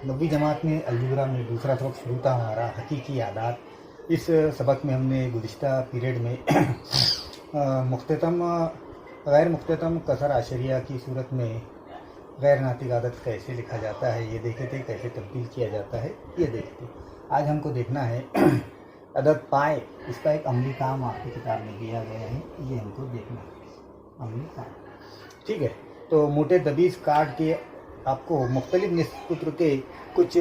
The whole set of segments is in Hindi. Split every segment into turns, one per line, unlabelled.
9वीं जमात में अलजेब्रा में दूसरा सबक शुरू था हमारा हकीकी आदात। इस सबक में हमने गुज़िश्ता पीरियड में मुख्ततम गैर मुख्ततम कसर आशरिया की सूरत में गैर नातिक आदत कैसे लिखा जाता है ये देखे थे, कैसे तब्दील किया जाता है ये देखे थे। आज हमको देखना है अदद पाए, इसका एक अमली काम आपकी किताब में दिया गया है, ये हमको देखना है अमली काम। ठीक है, तो मोटे दबीज काट के आपको मुख्तलिफ निस्कुत्र के कुछ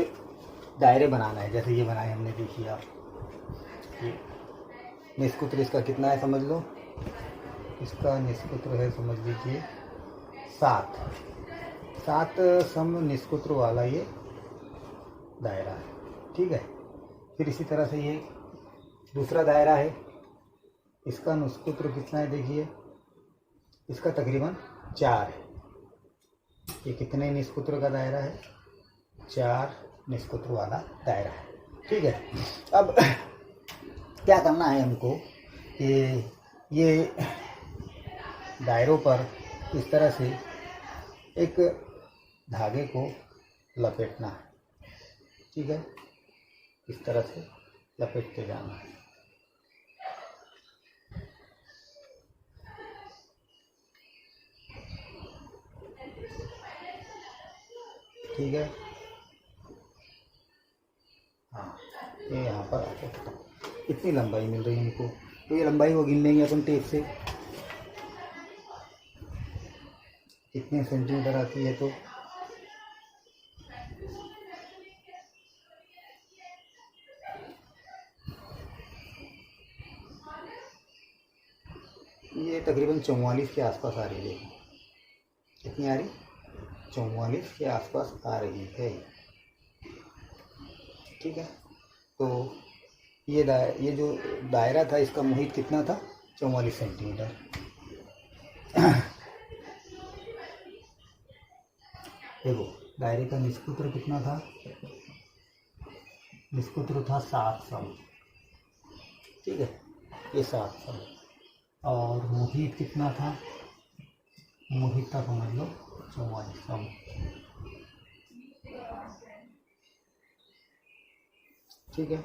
दायरे बनाना है। जैसे ये बनाए हमने, देखिए आप, ये निस्कुत्र इसका कितना है समझ लो। इसका निस्कुत्र है समझ लीजिए 7 सम निस्कुत्र वाला ये दायरा है। ठीक है, फिर इसी तरह से ये दूसरा दायरा है, इसका निस्कुत्र कितना है देखिए, इसका तकरीबन 4 है। ये कितने निस्कुत्र का दायरा है? 4 निस्कुत्र वाला दायरा है। ठीक है, अब क्या करना है हमको कि ये दायरों पर इस तरह से एक धागे को लपेटना है। ठीक है, इस तरह से लपेटते जाना है। ठीक है, हाँ, ये यहाँ पर आके इतनी लंबाई मिल रही है हमको, तो ये लंबाई को गिन लेंगे अपन टेप से, कितने सेंटीमीटर आती है। तो ये तकरीबन 44 के आसपास आ रही है। कितनी आ रही? 44 के आसपास आ रही है। ठीक है, तो ये जो दायरा था इसका मुहित कितना था? 44 सेंटीमीटर। देखो दायरे का निस्कुत्र कितना था? निस्कुत्र था 7 सम। ठीक है, ये 7 सम। और मुहित कितना था? मुहित था समझ लो 44 सम। ठीक है,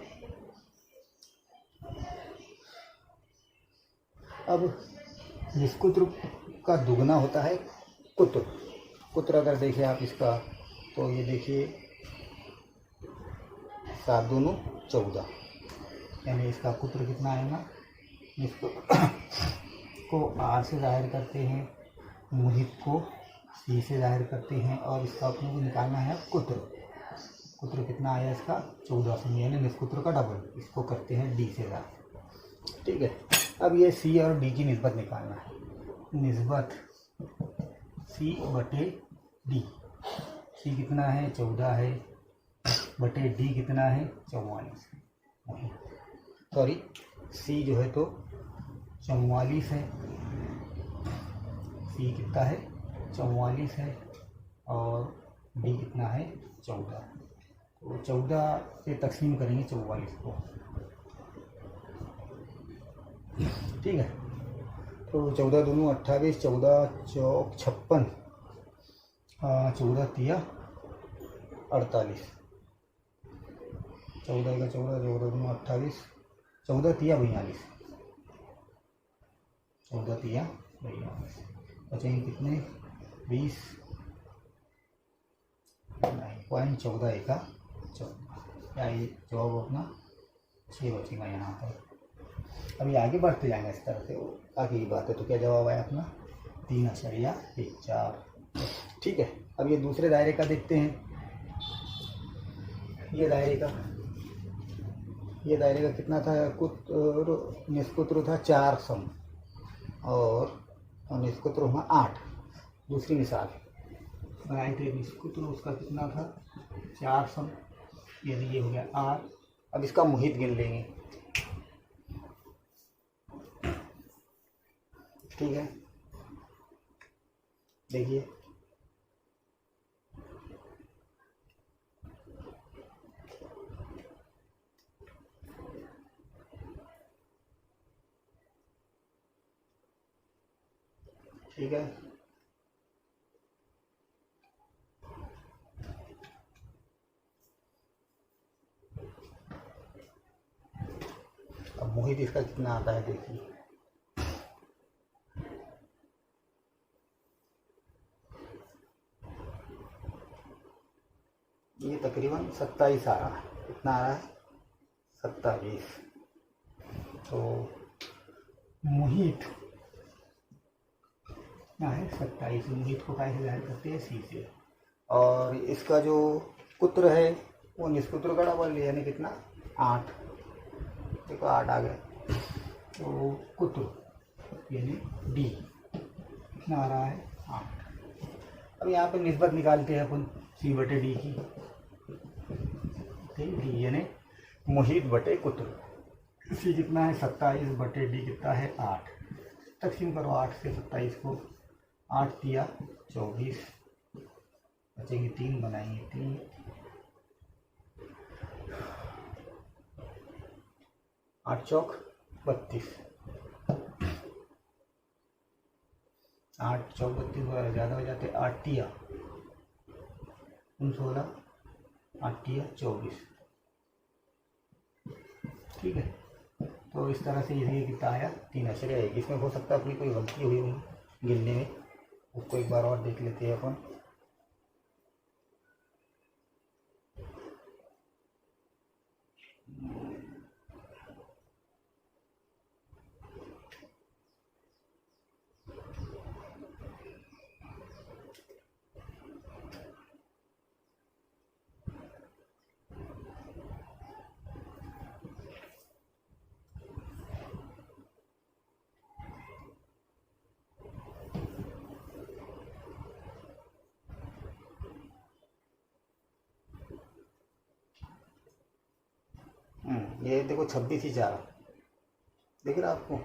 अब निस्कुत्र का दुगना होता है कुत्र। कुत्र अगर देखें आप इसका, तो ये देखिए 7 दूनी 14, यानी इसका कुत्र कितना आएगा? निस्कुत्र को R से जाहिर करते हैं, मुहित को C से जाहिर करते हैं, और इसका अपने को निकालना है कुत्र। कुत्र कितना आया इसका? 14 से, यानी निस्कुत्र का डबल। इसको करते हैं D से जाहिर। ठीक है, अब ये C और D की निस्बत निकालना है। निस्बत C बटे D। C कितना है? 14 है, बटे D कितना है? 44। सॉरी, C जो है तो 44 है, C कितना है? 44 है, और D कितना है? 14। तो 14 से तकसीम करेंगे 44 को। ठीक है, तो 14 दूनी 28, 14 चौक 56, 14 तिया 48, 14 का 14, 14 दूनी 28, 14 तिया 42, 14 तिया 42, बचेंगे कितने? 20, 9.14 एका 14, या ये जवाब अपना 6 बचेगा यहाँ पर। अभी आगे बढ़ते जाएंगे इस तरह से, आगे की बात है। तो क्या जवाब आया अपना? 3.14। ठीक है, अब ये दूसरे दायरे का देखते हैं। ये दायरे का कितना था? निस्कुत्र था 4 सम, और निस्कुत्र हुआ 8। दूसरी मिसाल बनाए थे, निस्कुत्र उसका कितना था? 4 सम, यानी ये हो गया 8। अब इसका मुहित गिन लेंगे। ठीक है, देखिए ठीक है, मोहित इसका कितना आता है देखिए। ये तकरीबन 27 आ रहा है। कितना आ रहा है? 27। तो मोहित क्या है? 27। मोहित को कैसे जाहिर करते हैं? सी से। और इसका जो पुत्र है वो निष्पुत्र का डबल, यानी कितना? 8। देखो 8 आ गया। तो पुत्र यानी डी कितना आ रहा है? 8। अब यहाँ पे निस्बत निकालते हैं अपन सी बटे डी की। ठीक, डी यानी मोहित बटे कुत्र। सी कितना है? 27 बटे डी कितना है? 8। तकसीम करो 8 से 27 को। 8 दिया 24, बचेंगे 3, बनाएंगे 3। 8 चौक 32। 8 चौक 32 वगैरह ज़्यादा हो जाते। 8 दिया 16, 8 दिया 24। ठीक है, तो इस तरह से ये कितना आया? 3.1। इसमें हो सकता है अपनी कोई गलती हुई होगी गिनने में, उसको एक बार और देख लेते हैं अपन। ये देखो 26 ही जा रहा, देख रहा आपको?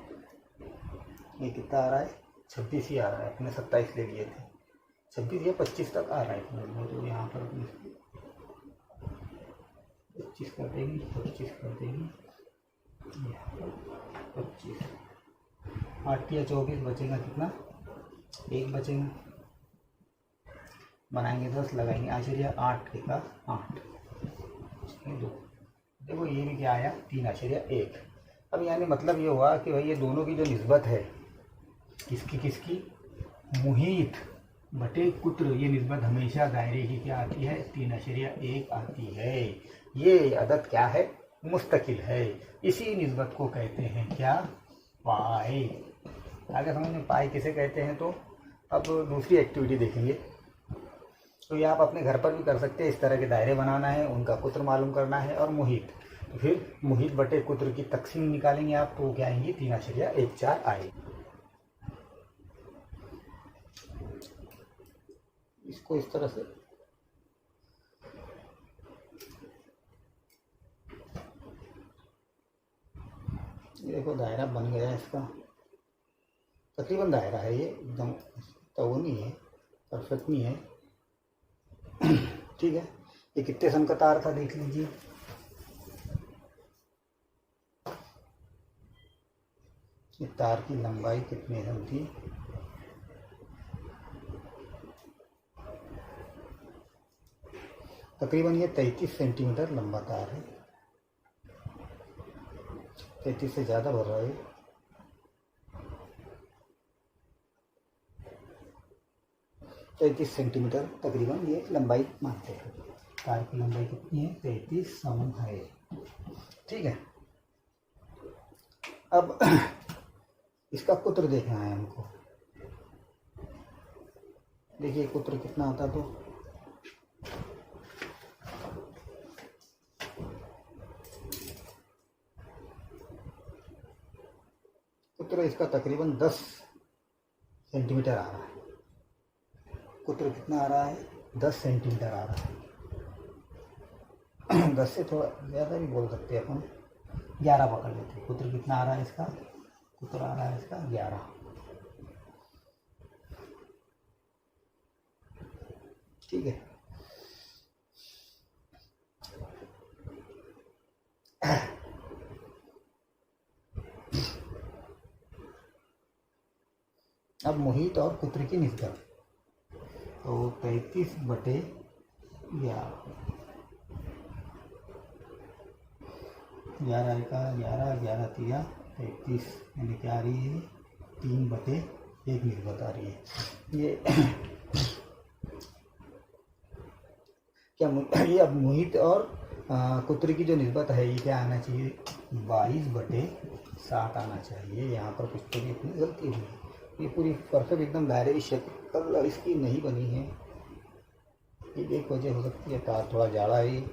ये कितना आ रहा है? 26 ही आ रहा है। अपने 27 ले लिए थे, 26 या 25 तक आ रहा है इसमें। तो यहाँ पर 25 कर देंगे, 25 कर देंगे, यहाँ पर 25। 8 या 24 बचेगा कितना? 1 बचेगा। बनाएंगे 10, लगाएंगे आश्चर्य 8 कितना? 8 2। देखो ये भी क्या आया? 3.1। अब यानी मतलब ये हुआ कि भाई ये दोनों की जो निस्बत है, किसकी? मोहित बटे कुत्र, ये निस्बत हमेशा दायरे की क्या आती है? 3.1 आती है। ये अदद क्या है? मुस्तकिल है। इसी निस्बत को कहते हैं क्या? पाई। आगे समझ में पाई किसे कहते हैं? तो अब दूसरी एक्टिविटी देखेंगे। तो ये आप अपने घर पर भी कर सकते हैं। इस तरह के दायरे बनाना है, उनका कुत्र मालूम करना है और मोहित, तो फिर मोहित बटे कुत्र की तकसीम निकालेंगे आप, तो क्या आएंगी? 3.14 आए। इसको इस तरह से देखो दायरा बन गया इसका, तकरीबन दायरा है ये, एकदम तो वो नहीं है, परफेक्ट नहीं है। ठीक है, ये कितने सन का तार था देख लीजिए। ये तार की लंबाई कितनी सन थी? तकरीबन ये 33 सेंटीमीटर लंबा तार है। 33 से ज़्यादा भर रहा है। 33 सेंटीमीटर तकरीबन ये लंबाई मानते हैं। तार की लंबाई कितनी है? 33 सम है। ठीक है, अब इसका कुत्र देखना है हमको। देखिए कुत्र कितना आता, तो कुत्र इसका तकरीबन 10 सेंटीमीटर आ रहा है। कुत्र कितना आ रहा है? 10 सेंटीमीटर आ रहा है। 10 से थोड़ा ज़्यादा भी बोल सकते हैं अपन, 11 पकड़ लेते हैं। कुत्र कितना आ रहा है इसका? कुत्र आ रहा है इसका 11। ठीक है, अब मोहित और कुत्र की निस्बत, तो 33 बटे 11। 11 का 11, 11 तिया 33, यानी क्या आ रही है 3/1 निस्बत आ रही है ये। क्या ये अब मुहित और कुत्र की जो निस्बत है ये क्या आना चाहिए 22/7 आना चाहिए। यहाँ पर कुछ तो अपनी गलती हुई है, ये पूरी परफेक्ट एकदम दायरे की शक्ल इसकी नहीं बनी है। ये एक वजह हो सकती है, तार थोड़ा जाड़ा है ये।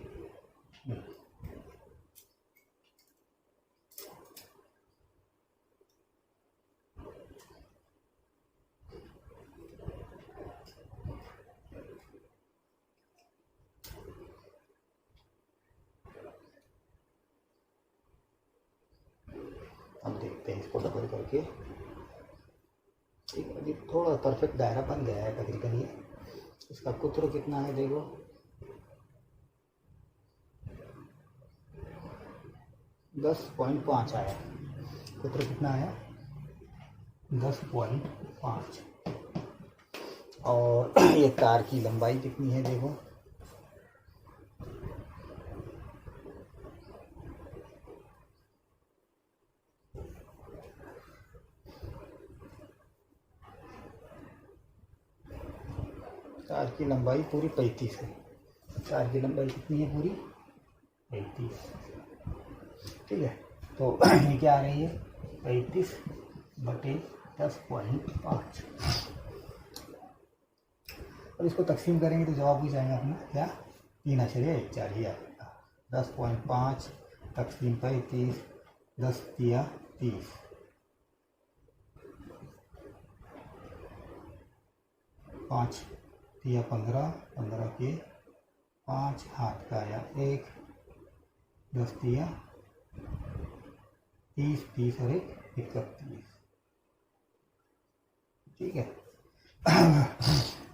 अब देखते हैं इसको डबल करके, ठीक है अभी थोड़ा परफेक्ट दायरा बन गया है तकरीबन। ये इसका कुत्र कितना है देखो 10.5 आया। कुत्र कितना आया 10.5। और ये तार की लंबाई कितनी है देखो तार की लंबाई पूरी 35 है। तार की लंबाई कितनी है पूरी 35, ठीक है। तो ये क्या आ रही है 35/10.5। अब इसको तकसीम करेंगे तो जवाब भी जाएगा अपना क्या 3.14 ही आएगा। 10.5 तकसीम 35, 10 तिया 30, 5 तिया 15, 15 के 5 हाथ का आया 1, 10 तिया 30, 30 और 1 31, ठीक है।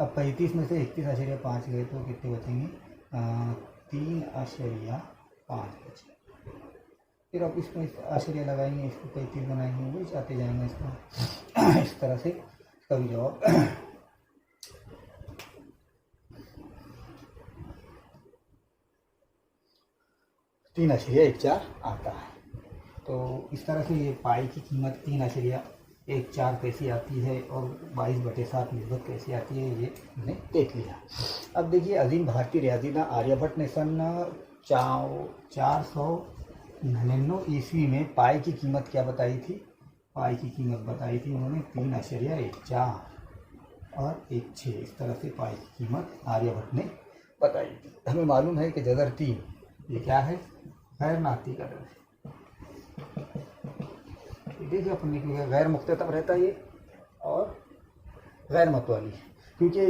अब 35 में से 31.5 गए तो कितने बचेंगे 3.5 बचे। फिर अब इसमें आश्चर्य लगाएंगे, इसको 35 बनाएंगे, वही चाहते जाएंगे इसको। इस तरह से इसका भी जवाब 3.14 आता है। तो इस तरह से ये पाई की कीमत 3.14 कैसी आती है और 22/7 निस्बत कैसी आती है ये हमने देख लिया। अब देखिए अजीम भारतीय रियाजीदां आर्यभट्ट ने सन 499 ईस्वी में पाई की कीमत क्या बताई थी। पाई की कीमत बताई थी उन्होंने 3.14 और 1/6। इस तरह से पाई की कीमत आर्यभट्ट ने बताई थी। हमें मालूम है कि जदर 3 ये क्या है गैर नातिक अदद है। देखिए अपन ने क्योंकि गैर मुख्ततम रहता है ये और गैर मतवाली, क्योंकि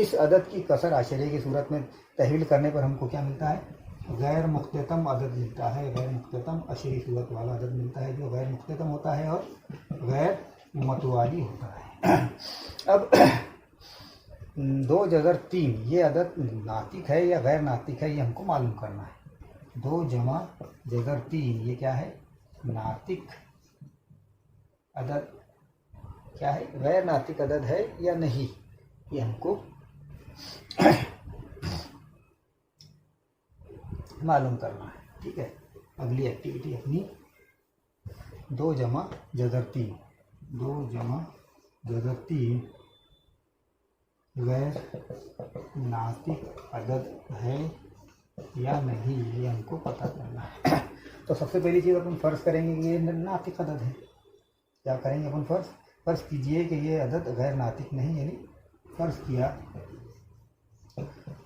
इस अदद की कसर आशरे की सूरत में तहवील करने पर हमको क्या मिलता है गैर मुख्ततम अदद मिलता है। गैर मुख्ततम अशरी सूरत वाला अदद मिलता है जो गैर मुख्ततम होता है और गैर मतवाली होता है। अब 2/3 ये अदद नातिक है या गैर नातिक है ये हमको मालूम करना है। 2/3 ये क्या है नातिक अदद क्या है गैर नातिक अदद है या नहीं ये हमको मालूम करना है, ठीक है। अगली एक्टिविटी अपनी 2/3 गैर नातिक अदद है या नहीं ये हमको पता करना है। तो सबसे पहली चीज़ अपन फर्ज करेंगे कि ये नातिक अदद है। क्या करेंगे अपन फर्ज कीजिए कि ये अदद गैर नातिक नहीं, यानी फर्ज किया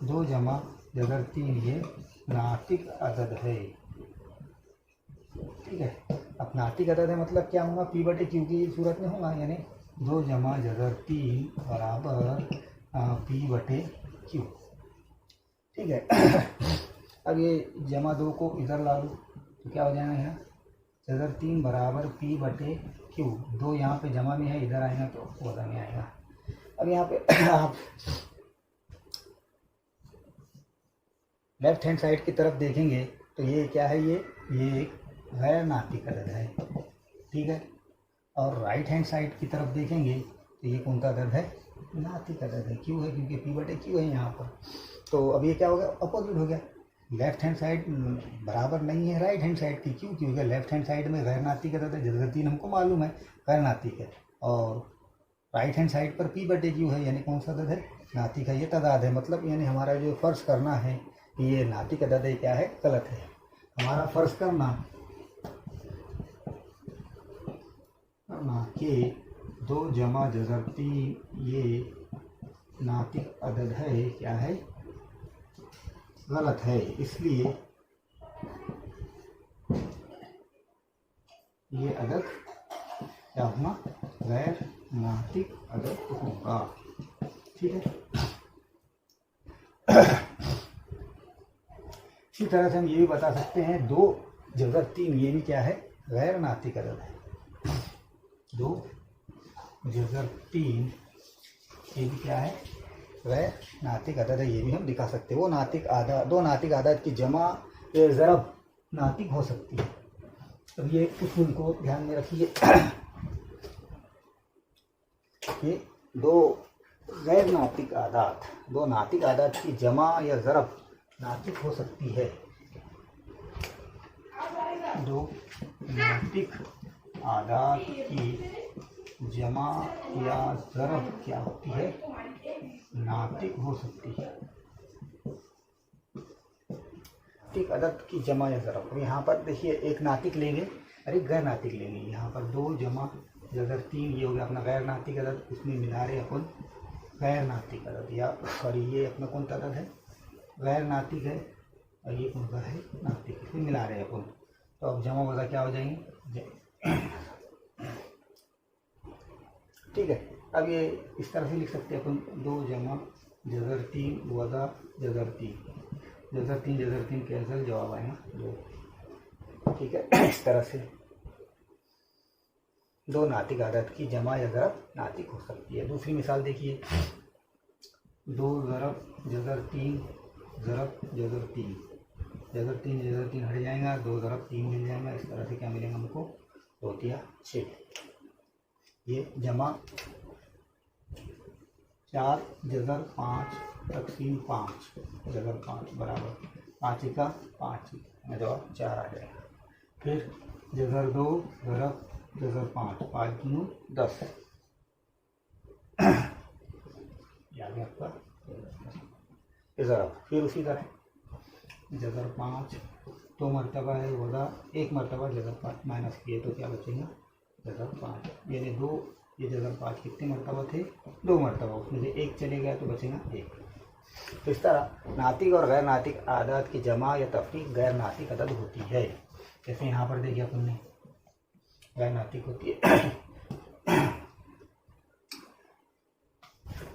2/3 ये नातिक अदद है, ठीक है। अब नातिक अदद है मतलब क्या होगा P/Q की सूरत में होगा, यानी 2/3 बराबर P/Q, ठीक है। अब ये जमा 2 को इधर ला लो तो क्या हो जाएगा यहाँ जदर 3 बराबर P/Q। 2 यहाँ पे जमा में है, इधर आएगा तो वजन में आएगा। अब यहाँ पे आप लेफ्ट हैंड साइड की तरफ देखेंगे तो ये क्या है ये एक गैर नातिक अदद है, ठीक है। और राइट हैंड साइड की तरफ देखेंगे तो ये कौन सा अदद है नातिक अदद है। क्यों है क्योंकि P/Q है यहाँ पर। तो अब ये क्या हो गया अपोजिट हो गया। लेफ्ट हैंड साइड बराबर नहीं है राइट हैंड साइड की। क्यों? क्योंकि लेफ्ट हैंड साइड में गैर नातिक अदद है, जैसे 3 हमको मालूम है गैर नातिक है, और राइट हैंड साइड पर P/Q है, यानी कौन सा अदद है? नातिक है। ये तदाद है, मतलब यानी हमारा जो फ़र्ज़ करना है कि ये नातिक अदद है, क्या है? गलत है। हमारा फ़र्ज़ करना कि 2 जमा जज़र 3 ये नातिक अदद है, क्या है? गलत है। इसलिए ये अदद क्या होगा? गैर नातिक अदद होगा। ठीक है। इसी तरह से हम ये भी बता सकते हैं 2 जज़र 3 ये भी क्या है? गैर नातिक अदद है। 2 जज़र 3 ये भी क्या है? गैर नातिक अदद है। ये भी हम दिखा सकते हैं। वो नातिक आदाद, 2 नातिक आदाद की जमा या ज़रब नातिक हो सकती है। अब ये उसूल को ध्यान में रखिए कि 2 गैर नातिक आदाद, 2 नातिक आदाद की जमा या ज़रब नातिक हो सकती है। 2 नातिक आदाद की जमा या ज़रब क्या होती है? नातिक हो सकती है। नातिक अदद की जमा या ज़रब। अब यहाँ पर देखिए एक नातिक लेंगे और एक गैर नातिक लेंगे। यहाँ पर 2 जमा जज़र 3 ये हो गया अपना गैर नातिक अदद, उसमें मिला रहे अपन गैर नातिक अदद, या सॉरी ये अपना कौन सा अदद है? गैर नातिक है, और ये कौन सा है? नातिक। इसमें मिला रहे अपन, तो अब जमा वज़ा क्या हो जाएंगे? ठीक है। अब ये इस तरह से लिख सकते हैं अपन 2 जमा जज़र 3 वज़ा जज़र 3, जज़र 3 जज़र 3 कैंसिल, जवाब आएगा 2। ठीक है। इस तरह से 2 नातिक आदाद की जमा या ज़रब नातिक हो सकती है। दूसरी मिसाल देखिए 2 ज़रब जज़र 3 ज़रब जज़र 3, जज़र 3 जज़र 3 हट जाएगा, 2 ज़रब 3 मिल जाएगा। इस तरह से क्या मिलेगा हमको? 2 तिया 6। ये जमा 4 जज़र 5 तक़सीम 5 जज़र 5 बराबर 5 का 5 में जवाब 4 आ जाएगा। फिर जज़र 2 ज़रब जज़र 5 5 दूनी 10, या आपका ज़रब। फिर उसी तरह जज़र 5 2 मरतबा है वज़ा 1 मरतबा जज़र 5 माइनस किए तो क्या बचेगा? जज़र 5, यानी 2। ये जज़र 5 कितने मरतबा थे? 2 मरतबा, उसमें से 1 चले गया तो बचेगा 1। तो इस तरह नातिक और गैर नातिक आदाद की जमा या तफरीक गैर नातिक अदद होती है। जैसे यहाँ पर देखिए अपन ने गैर नातिक होती है।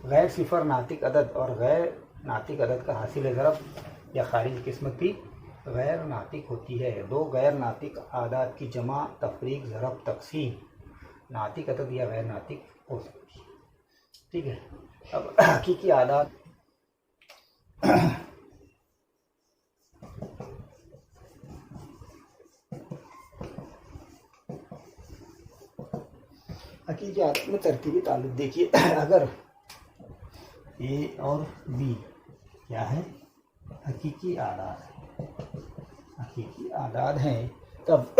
गैर सिफर नातिक अदद और गैर नातिक अदद का हासिल ज़रब या खारिज किस्मत भी गैर नातिक होती है। 2 गैर नातिक आदाद की जमा तफरीक ज़रब तक़सीम नातिक अदद या गैर नातिक हो सकती है। ठीक है। अब हकीकी आदाद हकीकी आदाद में तरतीबी ताल्लुक देखिए। अगर ए और बी क्या है? हकीकी आदाद है, हकीकी आदाद हैं, तब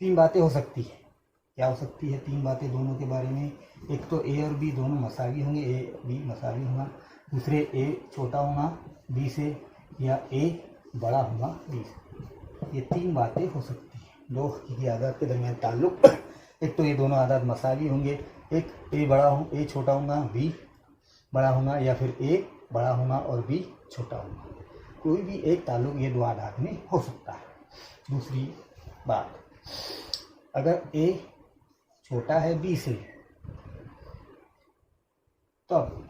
3 बातें हो सकती है। क्या हो सकती है? 3 बातें दोनों के बारे में। एक तो ए और बी दोनों मसावी होंगे, ए बी मसावी होगा। दूसरे ए छोटा होगा बी से, या ए बड़ा होगा बी से। ये 3 बातें हो सकती हैं 2 हकीकी आदाद के दरमियान ताल्लुक़। एक तो ये दोनों आदाद मसावी होंगे, एक ए बड़ा हो, ए छोटा होगा बी बड़ा होगा, या फिर ए बड़ा होगा और बी छोटा होगा। कोई भी एक ताल्लुक़ ये 2 आदाद में हो सकता है। दूसरी बात, अगर ए छोटा है बी से, तब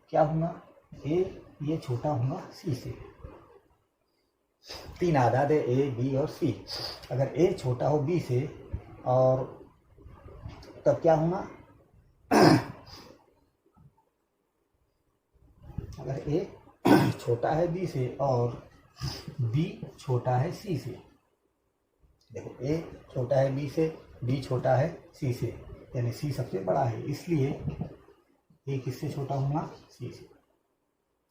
क्या होगा? ए ये छोटा होगा सी से। 3 आदाद है ए बी और सी। अगर ए छोटा हो बी से, और तब क्या होगा? अगर ए छोटा है बी से और बी छोटा है सी से। देखो ए छोटा है बी से, बी छोटा है सी से, यानी सी सबसे बड़ा है, इसलिए ए किससे छोटा होगा? सी से।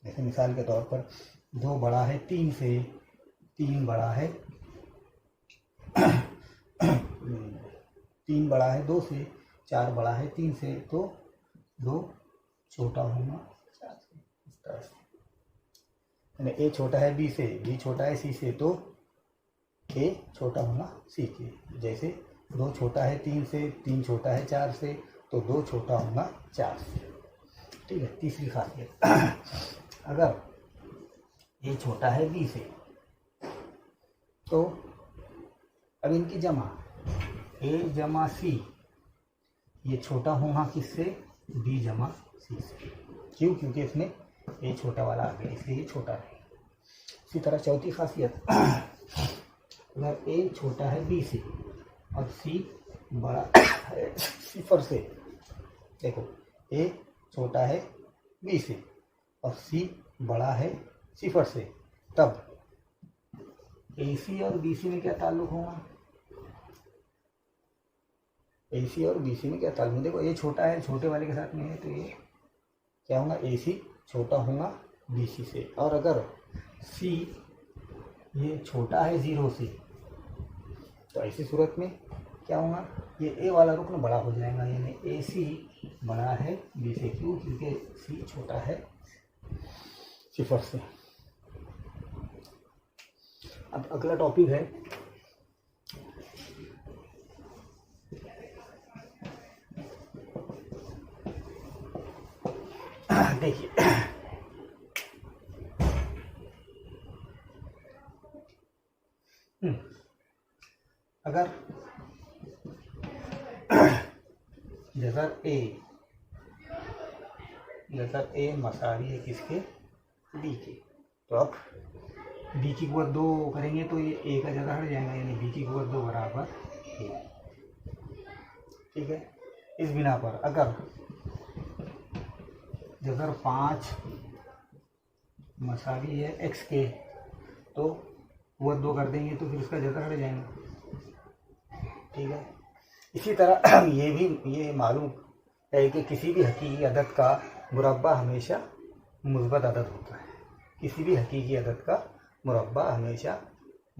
जैसे मिसाल के तौर पर 2 बड़ा है 3 से, 3 बड़ा है 3 बड़ा है 2 से, 4 बड़ा है 3 से, तो 2 छोटा होगा 4 से। इस तरह से यानी ए छोटा है बी से, बी छोटा है सी से, तो ए छोटा होगा सी के। जैसे 2 छोटा है 3 से, 3 छोटा है 4 से, तो 2 छोटा होगा 4 से। ठीक है। तीसरी खासियत, अगर ए छोटा है बी से, तो अब इनकी जमा ए जमा सी, ये छोटा होगा किससे, बी जमा सी से। क्यों? क्योंकि इसमें ए छोटा वाला आ गया, इसलिए ये छोटा है। इसी तरह चौथी खासियत, अगर ए छोटा है बी से और सी बड़ा है सिफर से, देखो ए छोटा है बी से और सी बड़ा है सिफर से, तब ए सी और बी सी में क्या ताल्लुक होगा, ए सी और बी सी में क्या ताल्लुक, देखो ए छोटा है, छोटे वाले के साथ में है, तो ये क्या होगा, ए सी छोटा होगा बी सी से। और अगर सी ये छोटा है 0 से, तो ऐसी सूरत में क्या होगा, ये ए वाला रुकन बड़ा हो जाएगा, यानी ए सी बड़ा है बी से। क्यों? क्योंकि सी छोटा है सिफर से। अब अगला टॉपिक है देखिए, अगर जगह ए मसावी है किसके, बी के, तो अब बी की कुवत 2 करेंगे तो ये ए का जगह हट जाएगा, यानी बी की कुवत 2 बराबर ए। ठीक है। इस बिना पर अगर जगह 5 मसावी है एक्स के, तो कुवत 2 कर देंगे तो फिर उसका जगह हट जाएगा। ठीक है। इसी तरह ये मालूम है कि किसी भी हकीकी अदद का मुरब्बा हमेशा मुस्बत अदद होता है। किसी भी हकीकी अदद का मुरब्बा हमेशा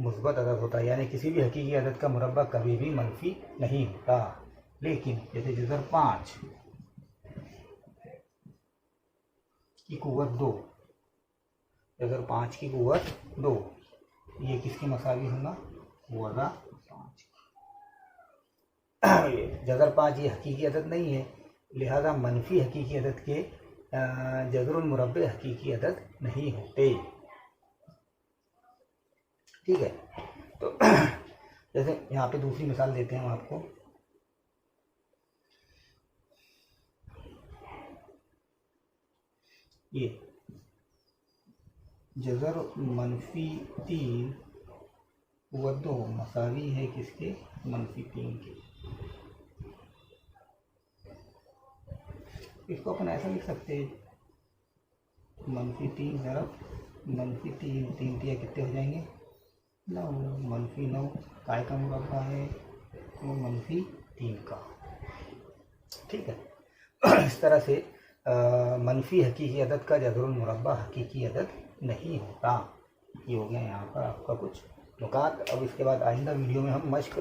मुस्बत अदद होता है, यानी किसी भी हकीकी अदद का मुरब्बा कभी भी मनफी नहीं होता। लेकिन जैसे जज़र 5 की कुव्वत 2, जज़र 5 की कुव्वत 2, ये किसके मसावी होगा, वज़ा 5। जज़र 5 ये हकीकी अदद नहीं है, लिहाजा मनफी हकीकी अदद के जज़रुल मुरब्बे हकीकी अदद नहीं होते। ठीक है। तो जैसे यहाँ पे दूसरी मिसाल देते हैं हम आपको, ये जज़र मनफी 3 व 2 मसावी है किसके, मनफी 3 के। इसको अपन ऐसा लिख सकते हैं, मनफी 3 ज़रब मनफी 3, 3 तिया कितने हो जाएंगे, 9, मनफी 9 काय का मुरब्बा है, तो मनफी 3 का। ठीक है। इस तरह से मनफी हकीकी अदद का जज़रुल मुरब्बा हकीकी अदद नहीं होता। ये हो गया यहाँ पर आपका कुछ नुकात। अब इसके बाद आइंदा वीडियो में हम मश्क